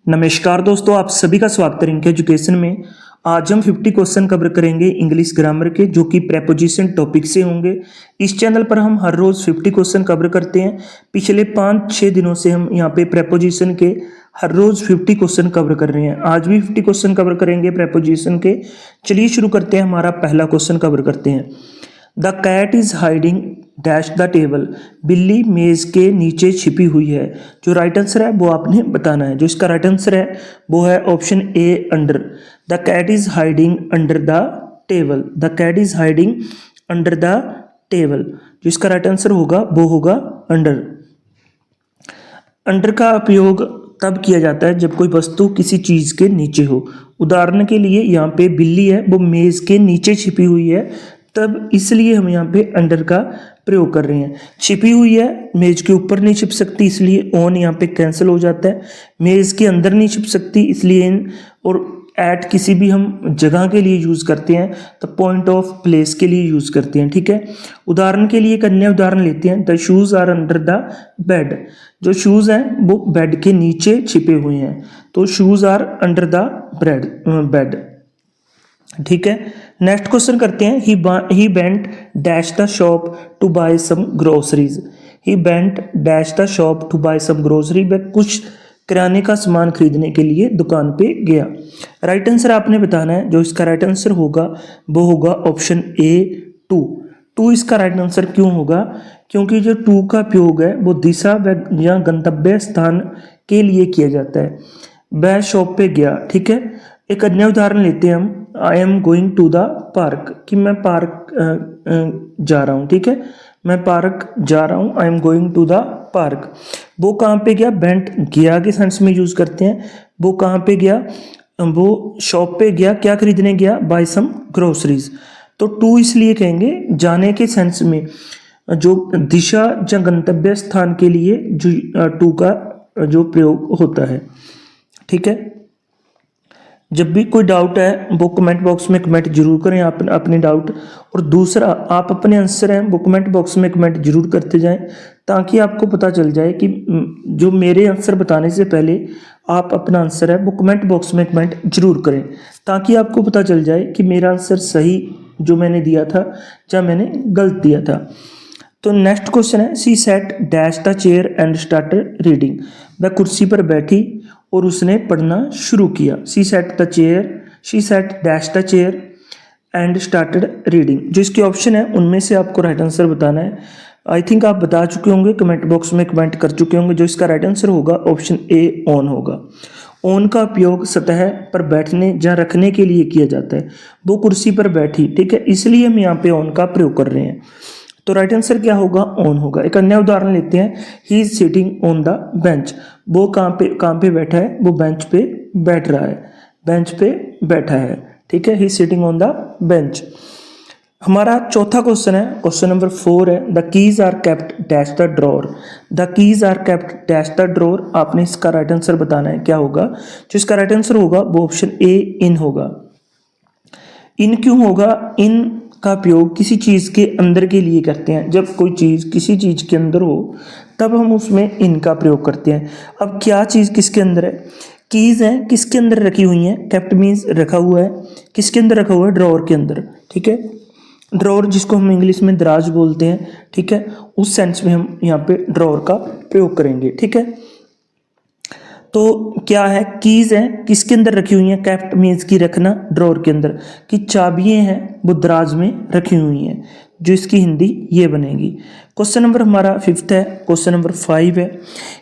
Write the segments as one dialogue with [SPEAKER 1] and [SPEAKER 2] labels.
[SPEAKER 1] नमस्कार दोस्तों, आप सभी का स्वागत करेंगे एजुकेशन में। आज हम 50 क्वेश्चन कवर करेंगे इंग्लिश ग्रामर के, जो कि प्रेपोजिशन टॉपिक से होंगे। इस चैनल पर हम हर रोज 50 क्वेश्चन कवर करते हैं। पिछले 5-6 दिनों से हम यहाँ पे प्रेपोजिशन के हर रोज 50 क्वेश्चन कवर कर रहे हैं। आज भी 50 क्वेश्चन कवर करेंगे प्रेपोजिशन के। चलिए शुरू करते हैं। हमारा पहला क्वेश्चन कवर करते हैं। The cat is hiding dash the table. बिल्ली मेज के नीचे छिपी हुई है। जो राइट आंसर है वो आपने बताना है। जो इसका राइट आंसर है वो है option A, under. The cat is hiding under the table. The cat is hiding under the table. जो इसका राइट आंसर होगा वो होगा अंडर। अंडर का उपयोग तब किया जाता है जब कोई वस्तु किसी चीज के नीचे हो। उदाहरण के लिए यहाँ पे बिल्ली है, वो मेज के नीचे छिपी हुई है, तब इसलिए हम यहाँ पे अंडर का प्रयोग कर रहे हैं। छिपी हुई है, मेज के ऊपर नहीं छिप सकती, इसलिए ऑन यहाँ पे कैंसिल हो जाता है। मेज के अंदर नहीं छिप सकती, इसलिए इन और एट किसी भी हम जगह के लिए यूज करते हैं तो पॉइंट ऑफ प्लेस के लिए यूज करते हैं। ठीक है, उदाहरण के लिए एक अन्य उदाहरण लेते हैं। The shoes are under the bed. जो शूज हैं वो बेड के नीचे छिपे हुए हैं, तो shoes are under the bed. ठीक है, नेक्स्ट क्वेश्चन करते हैं। He went dash the shop to buy some groceries. He went dash the shop to buy some grocery. वह कुछ किराने का सामान खरीदने के लिए दुकान पे गया। राइट आंसर आपने बताना है। जो इसका राइट आंसर होगा वो होगा ऑप्शन ए, टू। इसका राइट आंसर क्यों होगा? क्योंकि जो टू का उपयोग है वो दिशा व या गंतव्य स्थान के लिए किया जाता है। वह शॉप पे गया। ठीक है, एक अन्य उदाहरण लेते हैं हम। I am going to the park, कि मैं पार्क जा रहा हूँ। ठीक है, मैं पार्क जा रहा हूँ। I am going to the park. वो कहाँ पे गया? वेंट गया के सेंस में यूज करते हैं। वो कहाँ पे गया? वो शॉप पे गया। क्या खरीदने गया? Bye some groceries. तो टू इसलिए कहेंगे जाने के सेंस में, जो दिशा या गंतव्य स्थान के लिए जो टू का जो प्रयोग होता है। ठीक है, जब भी कोई डाउट है वो कमेंट बॉक्स में कमेंट जरूर करें आप अपने डाउट। और दूसरा, आप अपने आंसर हैं वो कमेंट बॉक्स में कमेंट जरूर करते जाएं, ताकि आपको पता चल जाए कि जो मेरे आंसर बताने से पहले आप अपना आंसर है वो कमेंट बॉक्स में कमेंट जरूर करें, ताकि आपको पता चल जाए कि मेरा आंसर सही जो मैंने दिया था या मैंने गलत दिया था। तो नेक्स्ट क्वेश्चन है। She sat dash the chair and started reading. वह कुर्सी पर बैठी और उसने पढ़ना शुरू किया। She sat the chair, she sat dash the chair and started reading. जो इसके ऑप्शन है उनमें से आपको राइट आंसर बताना है। आई थिंक आप बता चुके होंगे, कमेंट बॉक्स में कमेंट कर चुके होंगे। जो इसका राइट आंसर होगा ऑप्शन ए, ऑन होगा। ऑन का उपयोग सतह पर बैठने या रखने के लिए किया जाता है। वो कुर्सी पर बैठी। ठीक है, इसलिए हम यहाँ पे ऑन का प्रयोग कर रहे हैं। तो राइट आंसर क्या होगा? ऑन होगा। एक अन्य उदाहरण लेते हैं। ही is sitting on the bench. वो कहाँ पे बैठा है? वो बेंच पे बैठ रहा है, बेंच पे बैठा है। ठीक है, he is sitting on the bench. हमारा चौथा क्वेश्चन है, क्वेश्चन नंबर 4 है। The keys are kept dash the drawer. The keys are kept dash the drawer. आपने इसका राइट आंसर बताना है क्या होगा। जो इसका राइट आंसर होगा वो ऑप्शन ए, इन होगा। इन क्यों होगा? इन का उपयोग किसी चीज के अंदर के लिए करते हैं। जब कोई चीज किसी चीज के अंदर हो तब हम उसमें इन का प्रयोग करते हैं। अब क्या चीज किसके अंदर है? कीज हैं, किसके अंदर रखी हुई हैं? केप्ट मीन्स रखा हुआ है। किसके अंदर रखा हुआ है? ड्रॉर के अंदर। ठीक है, ड्रॉर जिसको हम इंग्लिश में दराज बोलते हैं। ठीक है, उस सेंस में हम यहाँ पे ड्रॉर का प्रयोग करेंगे। ठीक है, तो क्या है? कीज हैं, किसके अंदर रखी हुई हैं? कैप्ट मीन्स की रखना, ड्रॉर के अंदर। की चाबियां हैं वो दराज में रखी हुई हैं। जो इसकी हिंदी ये बनेगी। क्वेश्चन नंबर हमारा 5th है। क्वेश्चन नंबर 5 है।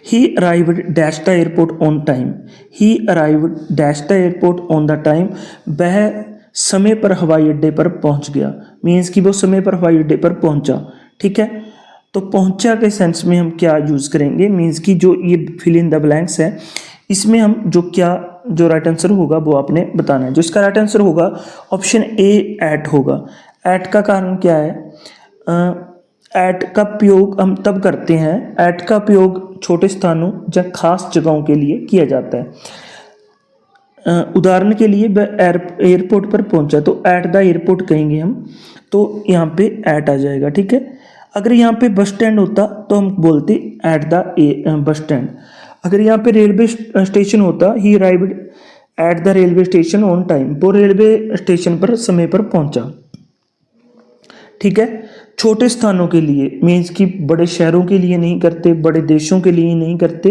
[SPEAKER 1] ही arrived dash the airport on time. He arrived dash the airport on the time. वह समय पर हवाई अड्डे पर पहुंच गया। मीन्स कि वो समय पर हवाई अड्डे पर पहुंचा। ठीक है, तो पहुंचा के सेंस में हम क्या यूज करेंगे? मीन्स कि जो ये फिल इन द ब्लैंक्स है, इसमें हम जो राइट आंसर होगा वो आपने बताना है। जो इसका राइट आंसर होगा ऑप्शन ए, एट होगा। एट का कारण क्या है? एट का प्रयोग हम तब करते हैं, एट का प्रयोग छोटे स्थानों या खास जगहों के लिए किया जाता है। उदाहरण के लिए वह एयरपोर्ट पर पहुंचा, तो एट द एयरपोर्ट कहेंगे हम, तो यहाँ पे एट आ जाएगा। ठीक है, अगर यहाँ पे बस स्टैंड होता तो हम बोलते एट द बस स्टैंड। अगर यहाँ पे रेलवे स्टेशन होता, ही arrived at the railway station on time, वो रेलवे स्टेशन पर समय पर पहुंचा। ठीक है, छोटे स्थानों के लिए मीन्स कि बड़े शहरों के लिए नहीं करते, बड़े देशों के लिए नहीं करते।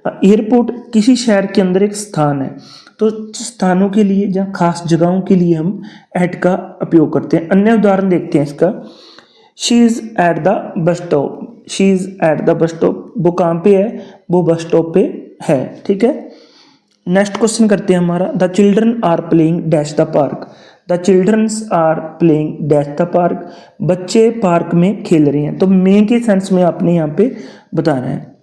[SPEAKER 1] एयरपोर्ट किसी शहर के अंदर एक स्थान है, तो स्थानों के लिए जहाँ खास जगहों के लिए हम एट का उपयोग करते हैं। अन्य उदाहरण देखते हैं इसका। She is at the bus stop, she is at the bus stop, वो कहाँ पे है, वो बस स्टॉप पे है। ठीक है, नेक्स्ट क्वेश्चन करते हैं हमारा। The children are playing dash the park, the childrens are playing dash the park, बच्चे पार्क में खेल रहे हैं। तो मे के सेंस में आपने यहाँ पे बताना है।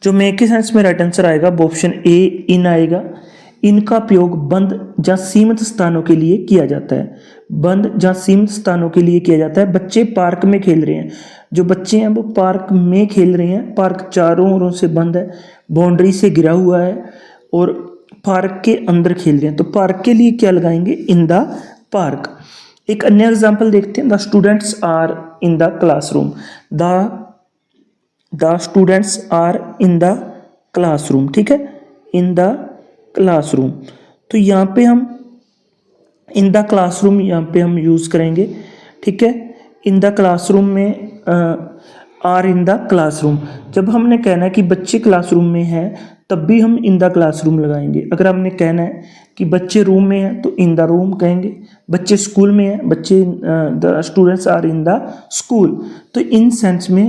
[SPEAKER 1] जो मे के सेंस में राइट आंसर आएगा वो ऑप्शन ए इन आएगा। इनका उपयोग बंद या सीमित स्थानों के लिए किया जाता है, बंद या सीमित स्थानों के लिए किया जाता है। बच्चे पार्क में खेल रहे हैं, जो बच्चे हैं वो पार्क में खेल रहे हैं। पार्क चारों ओरों से बंद है, बाउंड्री से घिरा हुआ है और पार्क के अंदर खेल रहे हैं। तो पार्क के लिए क्या लगाएंगे, इन द पार्क। एक अन्य एग्जाम्पल देखते हैं। The students are in the classroom, the students are in the classroom. ठीक है, इन द क्लासरूम। तो यहाँ पे हम इन द क्लासरूम यहाँ पे हम यूज़ करेंगे। ठीक है, इन द क्लासरूम में आर इन द क्लासरूम। जब हमने कहना है कि बच्चे क्लासरूम में हैं तब भी हम इन द क्लासरूम लगाएंगे। अगर हमने कहना है कि बच्चे रूम में हैं तो इन द रूम कहेंगे। बच्चे स्कूल में हैं, बच्चे the students are in the school. तो इन सेंस में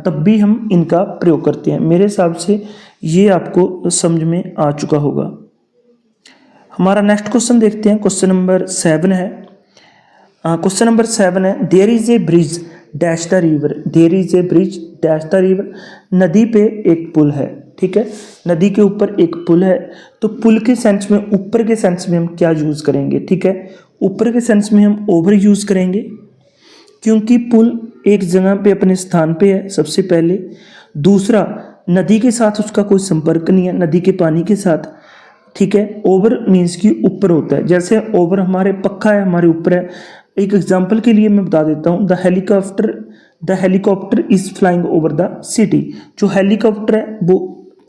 [SPEAKER 1] तब भी हम इनका प्रयोग करते हैं। मेरे हिसाब से ये आपको समझ में आ चुका होगा। हमारा नेक्स्ट क्वेश्चन देखते हैं। क्वेश्चन नंबर 7 है। क्वेश्चन नंबर 7 है, there is a bridge dash the river, there is a bridge dash the river. नदी पे एक पुल है। ठीक है, नदी के ऊपर एक पुल है। तो पुल के सेंस में, ऊपर के सेंस में हम क्या यूज़ करेंगे। ठीक है, ऊपर के सेंस में हम ओवर यूज़ करेंगे, क्योंकि पुल एक जगह पे अपने स्थान पे है सबसे पहले। दूसरा, नदी के साथ उसका कोई संपर्क नहीं है, नदी के पानी के साथ। ठीक है, ओवर मीन्स कि ऊपर होता है। जैसे ओवर हमारे पक्का है, हमारे ऊपर है। एक एग्जांपल के लिए मैं बता देता हूँ। The helicopter is flying over the city. जो हेलीकॉप्टर है वो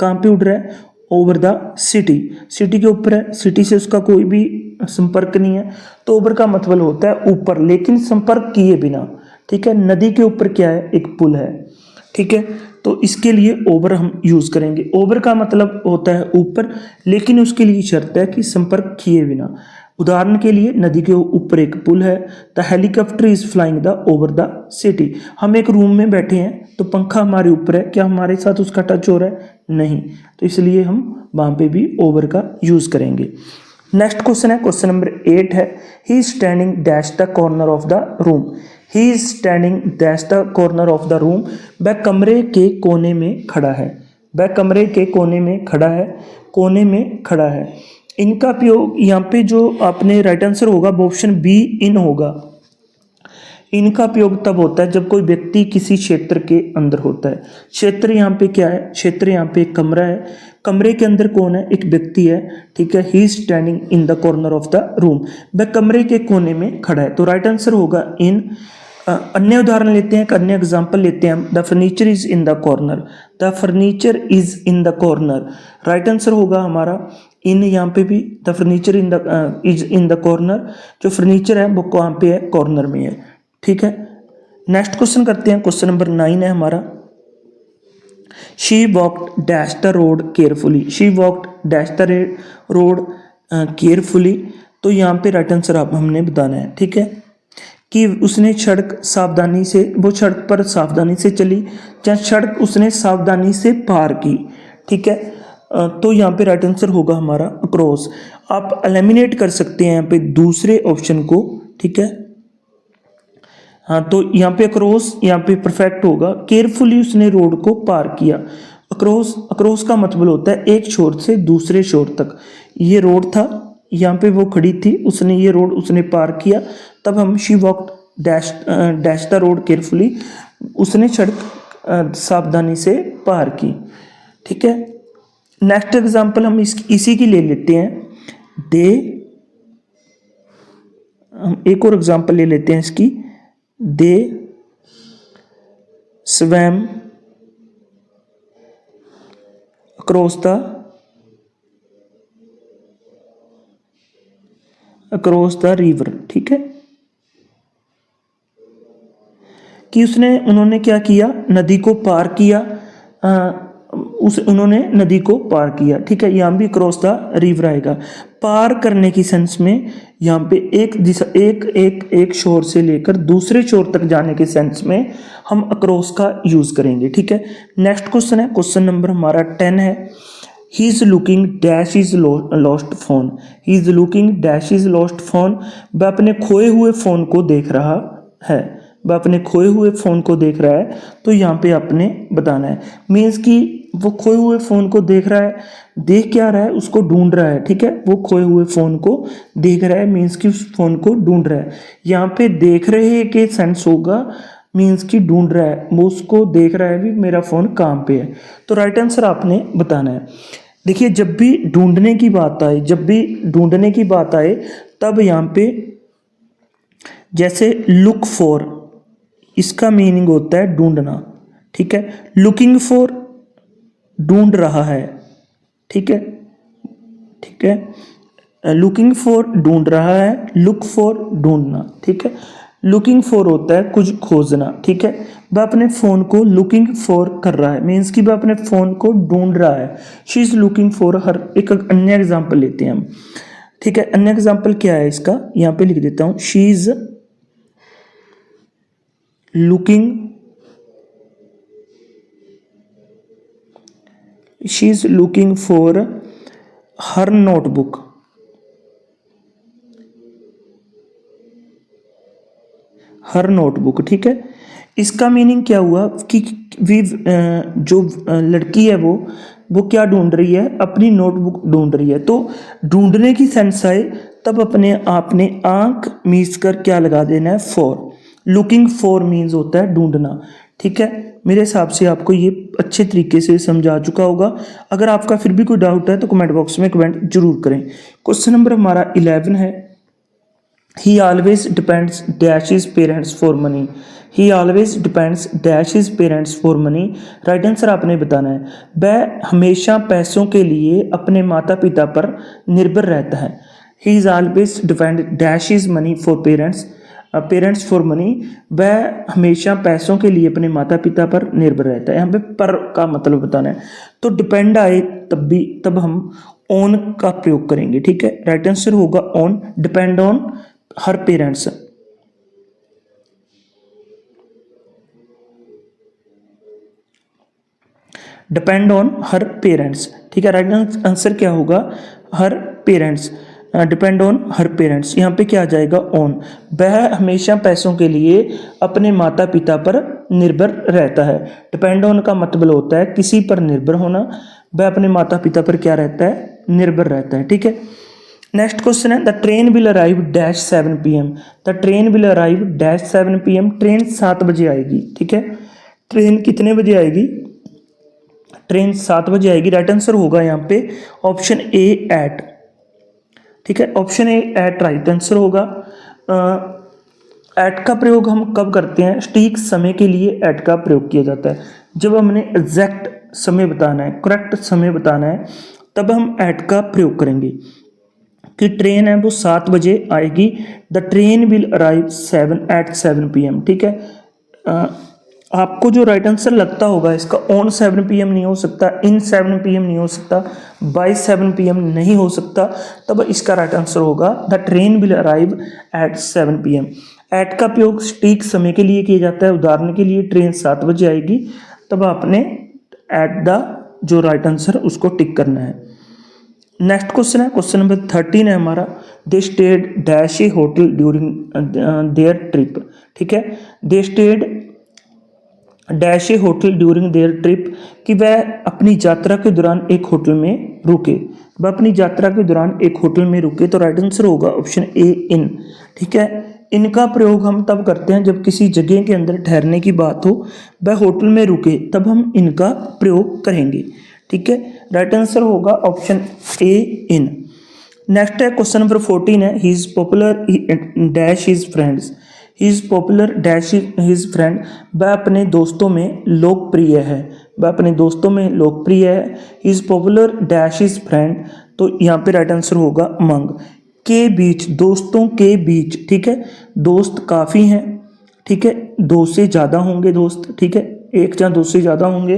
[SPEAKER 1] कहाँ पे उड़ रहा है, ओवर द सिटी, सिटी के ऊपर है। सिटी से उसका कोई भी संपर्क नहीं है, तो ओवर का मतलब होता है ऊपर, लेकिन संपर्क किए बिना। ठीक है, नदी के ऊपर क्या है, एक पुल है। ठीक है, तो इसके लिए ओवर हम यूज़ करेंगे। ओवर का मतलब होता है ऊपर, लेकिन उसके लिए शर्त है कि संपर्क किए बिना। उदाहरण के लिए, नदी के ऊपर एक पुल है। The helicopter is flying the over the city. हम एक रूम में बैठे हैं तो पंखा हमारे ऊपर है, क्या हमारे साथ उसका टच हो रहा है, नहीं। तो इसलिए हम वहाँ पे भी ओवर का यूज़ करेंगे। नेक्स्ट क्वेश्चन है, क्वेश्चन नंबर 8 है। He is standing dash the corner of the room, he is standing dash the corner of the room. वह कमरे के कोने में खड़ा है, वह कमरे के कोने में खड़ा है, कोने में खड़ा है। इनका उपयोग यहाँ पे जो आपने राइट आंसर होगा वो ऑप्शन बी इन होगा। इनका उपयोग तब होता है जब कोई व्यक्ति किसी क्षेत्र के अंदर होता है। क्षेत्र यहाँ पे क्या है, क्षेत्र यहाँ पे एक कमरा है। कमरे के अंदर कौन है, एक व्यक्ति है। ठीक है, he is standing in the corner of the room, वह कमरे के कोने में खड़ा है। तो राइट आंसर होगा इन। अन्य उदाहरण लेते हैं, एक अन्य एग्जाम्पल लेते हैं हम। The furniture is in the corner, the furniture is in the corner. Right answer होगा हमारा इन। यहाँ पे भी the furniture in the is in the corner. जो फर्नीचर है वो कहाँ पे है, कॉर्नर में है। ठीक है, नेक्स्ट क्वेश्चन करते हैं। क्वेश्चन नंबर 9 है हमारा। She walked dash the road carefully, she walked dash the road carefully. तो यहाँ पे राइट आंसर आप हमने बताना है। ठीक है, कि उसने सड़क सावधानी से, वो सड़क पर सावधानी से चली, या सड़क उसने सावधानी से पार की। ठीक है, तो यहाँ पे राइट आंसर होगा हमारा अक्रॉस। आप एलिमिनेट कर सकते हैं यहाँ पे दूसरे ऑप्शन को। ठीक है, हाँ, तो यहाँ पे अक्रॉस यहाँ पे परफेक्ट होगा। केयरफुली उसने रोड को पार किया। अक्रॉस का मतलब होता है एक छोर से दूसरे छोर तक। ये रोड था, यहाँ पे वो खड़ी थी, उसने ये रोड उसने पार किया, तब हम she walked dash the road carefully, उसने सड़क सावधानी से पार की। ठीक है, नेक्स्ट एग्जाम्पल हम इसी की ले लेते हैं। हम एक और एग्जाम्पल ले लेते हैं इसकी। दे स्वैम अक्रॉस द रिवर, ठीक है, कि उन्होंने क्या किया, नदी को पार किया, उन्होंने नदी को पार किया, ठीक है, यहाँ भी क्रॉस द रिवर आएगा। पार करने की सेंस में यहाँ पे एक दिशा एक शोर से लेकर दूसरे शोर तक जाने के सेंस में हम अक्रॉस का यूज करेंगे, ठीक है। नेक्स्ट क्वेश्चन है, क्वेश्चन नंबर हमारा 10 है। He is looking dash is lost phone, he is looking dash is lost phone, वह अपने खोए हुए फोन को देख रहा है, वह अपने खोए हुए फ़ोन को देख रहा है, तो यहाँ पे आपने बताना है। मीन्स कि वो खोए हुए फ़ोन को देख रहा है, देख क्या रहा है, उसको ढूंढ रहा है, ठीक है, वो खोए हुए फ़ोन को देख रहा है, मीन्स कि उस फ़ोन को ढूंढ रहा है। यहाँ पे देख रहे के सेंस होगा, मीन्स कि ढूंढ रहा है, वो उसको देख रहा है भी मेरा फ़ोन कहाँ पे है, तो राइट आंसर आपने बताना है। देखिए, जब भी ढूंढने की बात आए, तब यहाँ पे जैसे लुक फॉर, इसका मीनिंग होता है ढूंढना, ठीक है। लुकिंग फॉर ढूंढ रहा है, ठीक है, लुकिंग फॉर ढूंढ रहा है, लुक फॉर ढूंढना, ठीक है। लुकिंग फॉर होता है कुछ खोजना, ठीक है, वह अपने फ़ोन को लुकिंग फॉर कर रहा है, मीन्स कि वह अपने फ़ोन को ढूंढ रहा है। She is looking for her. एक अन्य एग्जाम्पल लेते हैं हम, ठीक है। अन्य एग्जाम्पल क्या है इसका, यहाँ पे लिख देता हूँ, she is looking for her notebook, ठीक है। इसका मीनिंग क्या हुआ कि जो लड़की है वो क्या ढूंढ रही है, अपनी नोटबुक ढूंढ रही है। तो ढूंढने की सेंस आए तब अपने आपने आंख मीच कर क्या लगा देना है, फॉर। लुकिंग फॉर मीन्स होता है ढूंढना, ठीक है। मेरे हिसाब से आपको ये अच्छे तरीके से समझा चुका होगा। अगर आपका फिर भी कोई डाउट है तो कमेंट बॉक्स में कमेंट जरूर करें। क्वेश्चन नंबर हमारा 11 है। ही always depends dash his parents for money, he always depends dash his parents for money. Right answer आपने बताना है, वह हमेशा पैसों के लिए अपने माता पिता पर निर्भर रहता है। He is always depend dash his money for parents for money, वह हमेशा पैसों के लिए अपने माता पिता पर निर्भर रहता है। यहाँ पे पर का मतलब बताना है, तो डिपेंड आए तब हम ऑन का प्रयोग करेंगे, ठीक है। राइट आंसर होगा on, depend on her parents, depend on her parents, ठीक है। राइट आंसर क्या होगा, her parents, depend on her parents. यहाँ पे क्या आ जाएगा, ऑन। वह हमेशा पैसों के लिए अपने माता पिता पर निर्भर रहता है। डिपेंड ऑन का मतलब होता है किसी पर निर्भर होना, वह अपने माता पिता पर क्या रहता है, निर्भर रहता है, ठीक है। नेक्स्ट क्वेश्चन है, the train will arrive dash 7 PM, the train will arrive dash 7 PM, train 7 बजे आएगी, ठीक है। ट्रेन कितने बजे आएगी, ट्रेन 7 बजे आएगी। राइट आंसर होगा यहाँ पे ऑप्शन ए, एट, ठीक है। Option A, at right answer होगा। एट का प्रयोग हम कब करते हैं, सटीक समय के लिए एट का प्रयोग किया जाता है। जब हमने एग्जैक्ट समय बताना है, करेक्ट समय बताना है, तब हम एट का प्रयोग करेंगे कि ट्रेन है वो 7 बजे आएगी। The train will arrive 7 PM, ठीक है। आपको जो राइट आंसर लगता होगा इसका, ऑन 7 PM नहीं हो सकता, इन 7 PM नहीं हो सकता, बाय 7 PM नहीं हो सकता, तब इसका राइट आंसर होगा the train will arrive at 7 PM। At का प्रयोग सटीक समय के लिए किया जाता है। उदाहरण के लिए ट्रेन 7 बजे आएगी, तब आपने एट द जो राइट आंसर उसको टिक करना है। नेक्स्ट क्वेश्चन है, क्वेश्चन नंबर 13 है हमारा। They stayed dash A hotel during their trip, ठीक है। They stayed dash A hotel during their trip, कि वह अपनी यात्रा के दौरान एक होटल में रुके, वह अपनी यात्रा के दौरान एक होटल में रुके, तो राइट आंसर होगा ऑप्शन ए, इन, ठीक है। इनका प्रयोग हम तब करते हैं जब किसी जगह के अंदर ठहरने की बात हो, वह होटल में रुके, तब हम इनका प्रयोग करेंगे, ठीक है। राइट आंसर होगा ऑप्शन ए, इन। नेक्स्ट है क्वेश्चन नंबर 14 है। He is popular dash his friends, he is popular dash his friend, वह अपने दोस्तों में लोकप्रिय है, वह अपने दोस्तों में लोकप्रिय है। Is popular dash is friend, तो यहाँ पे राइट आंसर होगा अमंग। के बीच, दोस्तों के बीच, ठीक है, दोस्त काफ़ी हैं, ठीक है, दो से ज़्यादा होंगे दोस्त, ठीक है, एक या दो से ज़्यादा होंगे,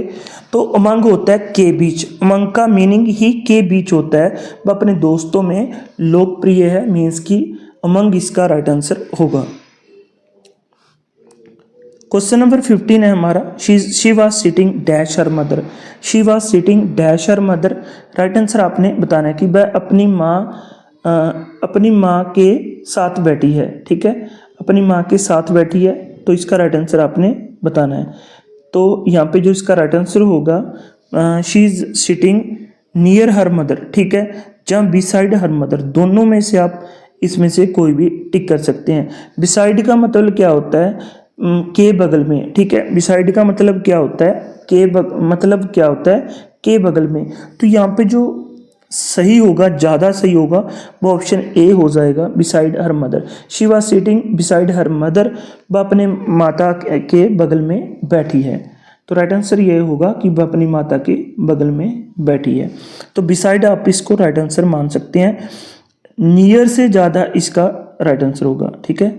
[SPEAKER 1] तो अमंग होता है के बीच। अमंग का मीनिंग ही के बीच होता है, वह अपने दोस्तों में लोकप्रिय है, मीन्स कि अमंग इसका राइट आंसर होगा। क्वेश्चन नंबर 15 है हमारा, she was sitting dash her mother. She was sitting dash her mother, right answer आपने बताना है कि वह अपनी माँ के साथ बैठी है, ठीक है, अपनी माँ के साथ बैठी है, तो इसका राइट आंसर आपने बताना है। तो यहाँ पे जो इसका राइट आंसर होगा, she is sitting near her mother, ठीक है, जहाँ बिसाइड हर मदर, दोनों में से आप इसमें से कोई भी टिक कर सकते हैं। बिसाइड का मतलब क्या होता है, के बगल में, ठीक है, बिसाइड का मतलब क्या होता है, मतलब क्या होता है, के बगल में। तो यहाँ पे जो सही होगा, ज़्यादा सही होगा, वो ऑप्शन ए हो जाएगा, beside her mother. She was sitting beside her mother, वह अपने माता के बगल में बैठी है, तो राइट आंसर ये होगा कि वह अपनी माता के बगल में बैठी है। तो बिसाइड आप इसको राइट आंसर मान सकते हैं, नियर से ज़्यादा इसका राइट आंसर होगा, ठीक है।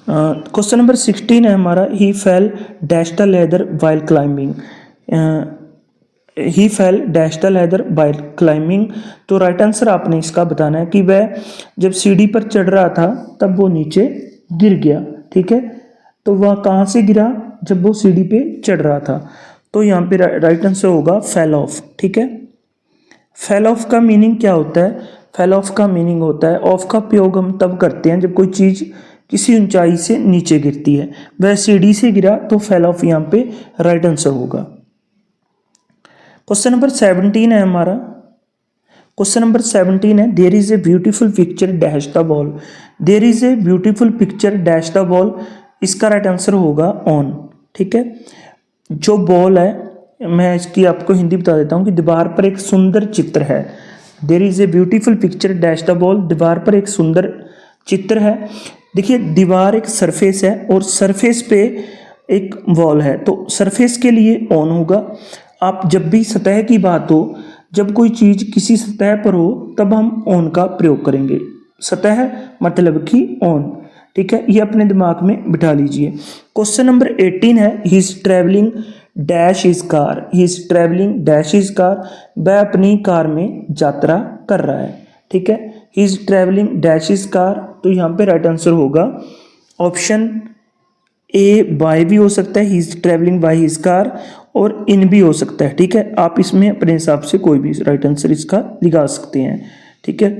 [SPEAKER 1] क्वेश्चन नंबर 16 है हमारा, he fell dash the ladder while climbing. He fell dash the ladder while climbing, तो राइट आंसर आपने इसका बताना है कि वह जब सीढ़ी पर चढ़ रहा था तब वो नीचे गिर गया, ठीक है। तो वह कहाँ से गिरा, जब वो सीढ़ी पे चढ़ रहा था, तो यहाँ पे राइट आंसर होगा फेल ऑफ, ठीक है। फेल ऑफ का मीनिंग क्या होता है, फेल ऑफ का मीनिंग होता है, ऑफ का प्रयोग हम तब करते हैं जब कोई चीज़ किसी ऊंचाई से नीचे गिरती है, वह सीढ़ी से गिरा, तो फेल ऑफ यहाँ पे राइट आंसर होगा। क्वेश्चन नंबर 17 है हमारा, क्वेश्चन नंबर 17 है, there is a beautiful picture dash the ball. There is a beautiful picture dash the ball, इसका राइट आंसर होगा ऑन, ठीक है। जो बॉल है, मैं इसकी आपको हिंदी बता देता हूँ कि दीवार पर एक सुंदर चित्र है। There is a beautiful picture dash the ball, दीवार पर एक सुंदर चित्र है। देखिए, दीवार एक सरफेस है और सरफेस पे एक वॉल है, तो सरफेस के लिए ऑन होगा। आप जब भी सतह की बात हो, जब कोई चीज़ किसी सतह पर हो, तब हम ऑन का प्रयोग करेंगे। सतह मतलब कि ऑन, ठीक है, ये अपने दिमाग में बिठा लीजिए। क्वेश्चन नंबर 18 है, he is travelling dash is car. He is travelling dash is car, वह अपनी कार में यात्रा कर रहा है, ठीक है। He is travelling dash is car, तो यहाँ पे राइट आंसर होगा ऑप्शन ए, बाय भी हो सकता है, he is travelling by his car, और इन भी हो सकता है, ठीक है। आप इसमें अपने हिसाब से कोई भी राइट आंसर इसका लगा सकते हैं, ठीक है।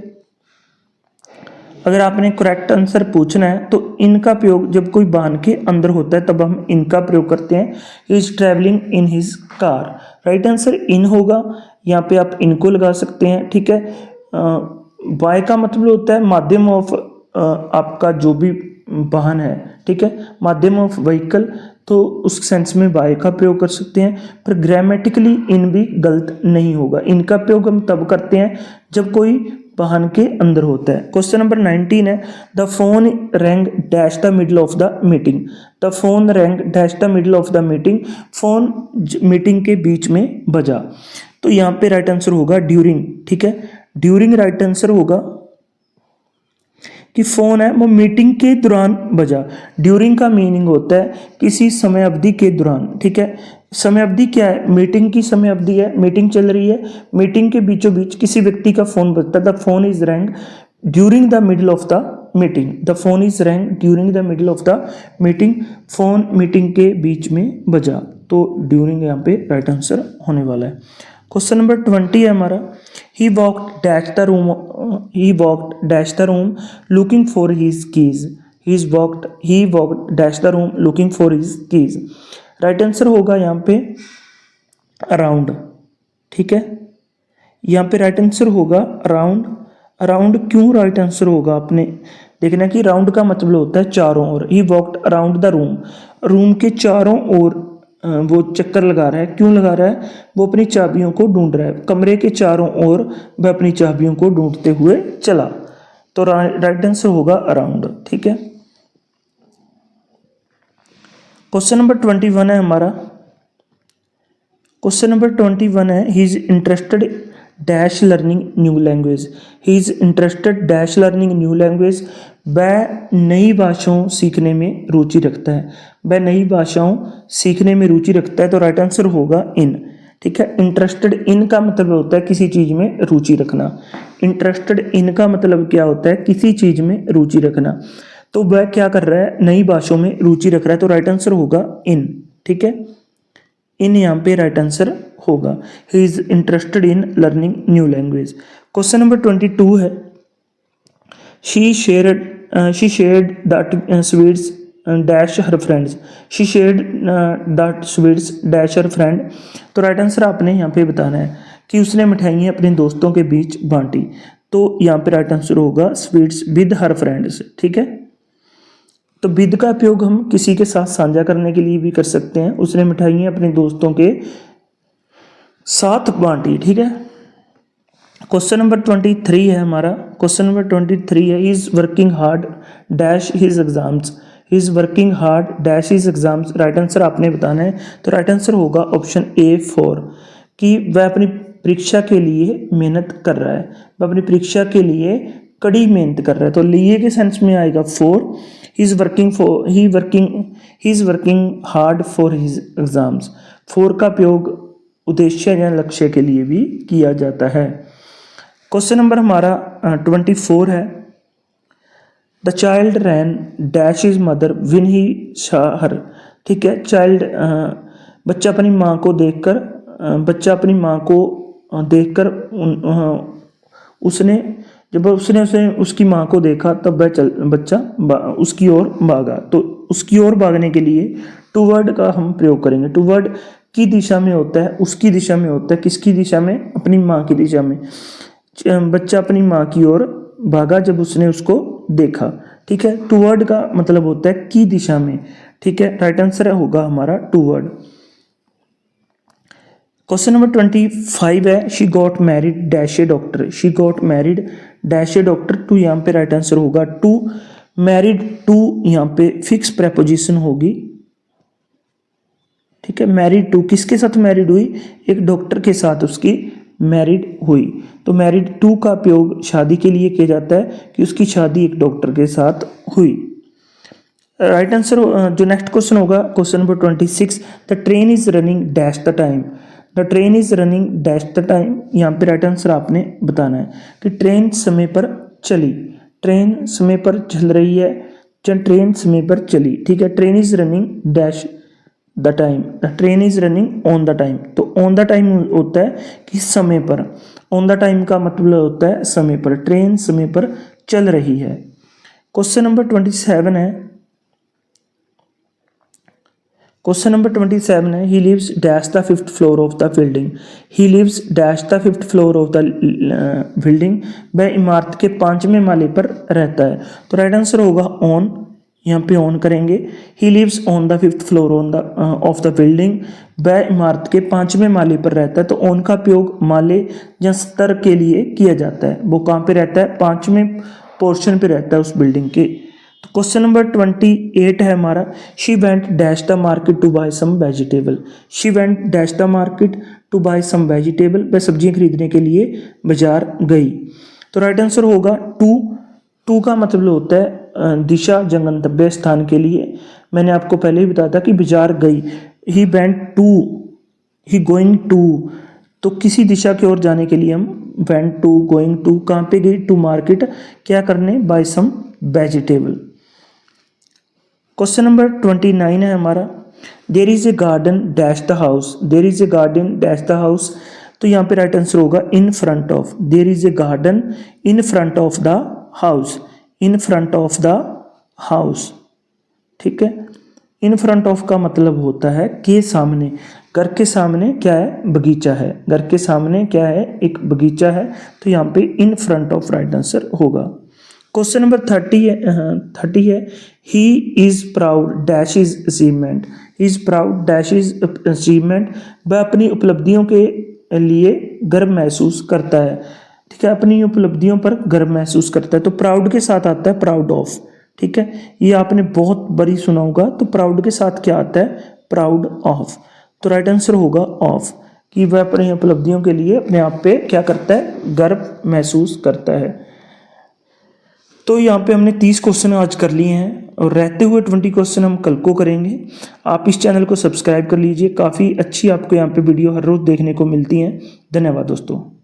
[SPEAKER 1] अगर आपने करेक्ट आंसर पूछना है तो इनका प्रयोग जब कोई वाहन के अंदर होता है तब हम इनका प्रयोग करते हैं। He is travelling in his car, right answer in होगा, यहाँ पे आप इनको लगा सकते हैं, ठीक है। बाय का मतलब होता है माध्यम ऑफ आपका जो भी वाहन है, ठीक है, माध्यम ऑफ व्हीकल, तो उस सेंस में बाय का प्रयोग कर सकते हैं, पर ग्रामेटिकली इन भी गलत नहीं होगा। इनका प्रयोग हम तब करते हैं जब कोई वाहन के अंदर होता है। क्वेश्चन नंबर 19 है, the phone wrong dash the middle of the meeting. The phone wrong dash the middle of the meeting, phone meeting के बीच में बजा, तो यहाँ पे राइट आंसर होगा ड्यूरिंग, ठीक है। ड्यूरिंग राइट आंसर होगा कि फोन है वो मीटिंग के दौरान बजा। ड्यूरिंग का मीनिंग होता है किसी समय अवधि के दौरान, ठीक है। समय अवधि क्या है, मीटिंग की समय अवधि है, मीटिंग चल रही है, मीटिंग के बीचों बीच किसी व्यक्ति का फोन बजता है, the phone is wrong during the middle of the meeting. The phone is wrong during the middle of the meeting, phone meeting के बीच में बजा, तो ड्यूरिंग यहाँ पे राइट आंसर होने वाला है। क्वेश्चन नंबर 20 है हमारा, he walked dash the room, he walked dash the room looking for his keys. He walked dash the room looking for his keys, right answer होगा यहाँ पे अराउंड, ठीक है। यहाँ पे राइट आंसर होगा अराउंड। अराउंड क्यों राइट आंसर होगा, आपने देखना कि राउंड का मतलब होता है चारों ओर। He walked around the room, room के चारों ओर वो चक्कर लगा रहा है। क्यों लगा रहा है, वो अपनी चाबियों को ढूंढ रहा है। कमरे के चारों ओर वह अपनी चाबियों को ढूंढते हुए चला, तो राइट आंसर होगा अराउंड, ठीक है। क्वेश्चन नंबर 21 है हमारा, क्वेश्चन नंबर 21 है, he is interested dash learning new language. He is interested dash learning new language. वह नई भाषाओं सीखने में रुचि रखता है। वह नई भाषाओं सीखने में रुचि रखता है, तो राइट आंसर होगा इन। ठीक है, इंटरेस्टेड इन का मतलब होता है किसी चीज़ में रुचि रखना। इंटरेस्टेड इन का मतलब क्या होता है, किसी चीज़ में रुचि रखना। तो वह क्या कर रहा है, नई भाषाओं में रुचि रख रहा है, तो राइट आंसर होगा इन। ठीक है, इन यहाँ पे राइट आंसर होगा। He is interested in learning new language. Question number 22 है, she shared the sweets dash her friends. She shared the sweets dash her friend. तो राइट आंसर आपने यहाँ पे बताना है कि उसने मिठाइयाँ अपने दोस्तों के बीच बांटी। तो यहाँ पे राइट आंसर होगा स्वीट्स विद हर फ्रेंड्स। ठीक है, तो विद का उपयोग हम किसी के साथ साझा करने के लिए भी कर सकते हैं। उसने मिठाइयाँ अपने दोस्तों के साथ बांटी। ठीक है, क्वेश्चन नंबर 23 है हमारा। क्वेश्चन नंबर 23 है, is working hard dash his exams. Is working hard dash his exams. Right answer आपने बताना है, तो राइट आंसर होगा ऑप्शन ए 4 कि वह अपनी परीक्षा के लिए मेहनत कर रहा है। वह अपनी परीक्षा के लिए कड़ी मेहनत कर रहा है, तो लिए के सेंस में आएगा 4। He is working hard for his exams. 4 का उपयोग उद्देश्य या लक्ष्य के लिए भी किया जाता है। क्वेश्चन नंबर हमारा 24 है, the child ran dash his mother when he her. ठीक है, चाइल्ड बच्चा अपनी माँ को देखकर उसने उसकी माँ को देखा, तब बच्चा उसकी ओर भागा। तो उसकी ओर भागने के लिए टूवर्ड का हम प्रयोग करेंगे। टूवर्ड की दिशा में होता है, उसकी दिशा में होता है, किसकी दिशा में, अपनी माँ की दिशा में। बच्चा अपनी माँ की ओर भागा जब उसने उसको देखा। ठीक है, टूवर्ड का मतलब होता है की दिशा में। ठीक है, राइट आंसर होगा हमारा टूवर्ड। क्वेश्चन नंबर 25 है, she got married dash a doctor. She got married dash a doctor. To यहाँ पे राइट आंसर होगा टू। मैरिड टू यहाँ पे फिक्स प्रेपोजिशन होगी। ठीक है, मैरिड टू किसके साथ मैरिड हुई, एक डॉक्टर के साथ उसकी मैरिड हुई। तो मैरिड टू का उपयोग शादी के लिए किया जाता है कि उसकी शादी एक डॉक्टर के साथ हुई। राइट आंसर जो नेक्स्ट क्वेश्चन होगा, question number 26, the train is running dash the time. The train is running dash the time. यहाँ पे राइट आंसर आपने बताना है कि ट्रेन समय पर चली। ट्रेन समय पर चल रही है, ट्रेन समय पर चली। ठीक है, train is running dash the time. The train is running on the time. तो ऑन द टाइम होता है कि समय पर। ऑन द टाइम का मतलब होता है समय पर। ट्रेन समय पर चल रही है। क्वेश्चन नंबर 27 है, क्वेश्चन नंबर 27 है, he lives dash the 5th floor of the building. He lives dash the 5th floor of the building. वह इमारत के 5वें माले पर रहता है। तो राइट आंसर होगा ऑन। यहाँ पे ऑन करेंगे। He lives on the 5th floor of the building. वह इमारत के 5वें माले पर रहता है। तो ऑन का उपयोग माले या स्तर के लिए किया जाता है। वो कहाँ पे रहता है, 5वें पोर्शन पे रहता है उस बिल्डिंग के। तो क्वेश्चन नंबर 28 है हमारा, she went dash the market to buy some vegetable. She went dash the market to buy some vegetable. वह सब्जियां खरीदने के लिए बाजार गई। तो राइट आंसर होगा टू। टू का मतलब होता है दिशा या गंतव्य स्थान के लिए। मैंने आपको पहले ही बताया था कि बाजार गई। He went to, he going to. तो किसी दिशा की ओर जाने के लिए हम वेंट टू, गोइंग टू। कहाँ पे गई, टू मार्केट, क्या करने, buy some vegetable. Question number 29 है हमारा, there is a garden dash the house. There is a garden dash the house. तो यहाँ पे राइट आंसर होगा in front of. There is a garden in front of the house. In front of the house. ठीक है, इन front of का मतलब होता है के सामने। घर के सामने क्या है, बगीचा है। घर के सामने क्या है, एक बगीचा है। तो यहाँ पे इन फ्रंट ऑफ राइट आंसर होगा। क्वेश्चन नंबर 30 है, he is proud dash is achievement. He is proud dash is achievement. वह अपनी उपलब्धियों के लिए गर्व महसूस करता है। ठीक है, अपनी उपलब्धियों पर गर्व महसूस करता है। तो प्राउड के साथ आता है प्राउड ऑफ। ठीक है, ये आपने बहुत बड़ी सुना होगा। तो प्राउड के साथ क्या आता है, प्राउड ऑफ। तो राइट आंसर होगा ऑफ। कि वह अपनी उपलब्धियों के लिए अपने आप पे क्या करता है, गर्व महसूस करता है। तो यहाँ पे हमने 30 क्वेश्चन आज कर लिए हैं और रहते हुए 20 क्वेश्चन हम कल को करेंगे। आप इस चैनल को सब्सक्राइब कर लीजिए, काफ़ी अच्छी आपको यहाँ पे वीडियो हर रोज़ देखने को मिलती हैं। धन्यवाद दोस्तों।